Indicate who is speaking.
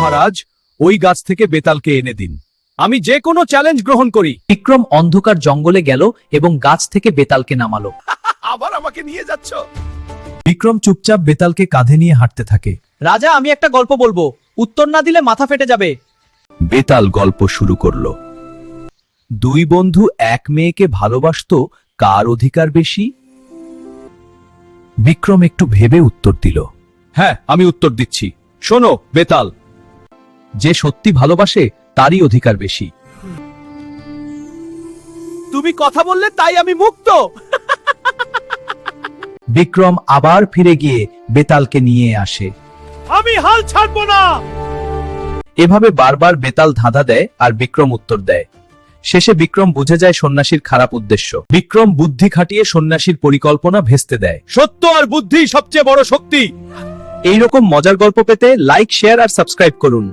Speaker 1: মহারাজ, ওই গাছ থেকে বেতালকে এনে দিন। আমি যে কোনো চ্যালেঞ্জ গ্রহণ করি।
Speaker 2: বিক্রম অন্ধকার জঙ্গলে গেল এবং গাছ থেকে বেতালকে নামালো।
Speaker 1: আবার আমাকে নিয়ে যাচ্ছ? বিক্রম চুপচাপ বেতালকে কাঁধে নিয়ে হাঁটতে থাকে।
Speaker 2: রাজা, আমি একটা গল্প বলবো, উত্তর না দিলে মাথা ফেটে যাবে।
Speaker 1: বেতাল গল্প শুরু করলো। দুই বন্ধু এক মেয়েকে ভালোবাসতো, কার অধিকার বেশি? বিক্রম একটু ভেবে উত্তর দিল। হ্যাঁ, আমি উত্তর দিচ্ছি। শোনো বেতাল, যে সত্যি ভালোবাসে তারই অধিকার বেশি। তুমি কথা বললে তাই আমি মুক্ত। বিক্রম আবার ফিরে গিয়ে বেতালকে নিয়ে আসে। আমি হাল ছাড়বো না। এভাবে বারবার বেতাল ধাঁধা দেয় আর বিক্রম উত্তর দেয়। শেষে বিক্রম বুঝে যায় সন্ন্যাসীর খারাপ উদ্দেশ্য। বিক্রম বুদ্ধি খাটিয়ে সন্ন্যাসীর পরিকল্পনা ভেস্তে দেয়। সত্য আর বুদ্ধি সবচেয়ে বড় শক্তি। এইরকম মজার গল্প পেতে লাইক, শেয়ার আর সাবস্ক্রাইব করুন।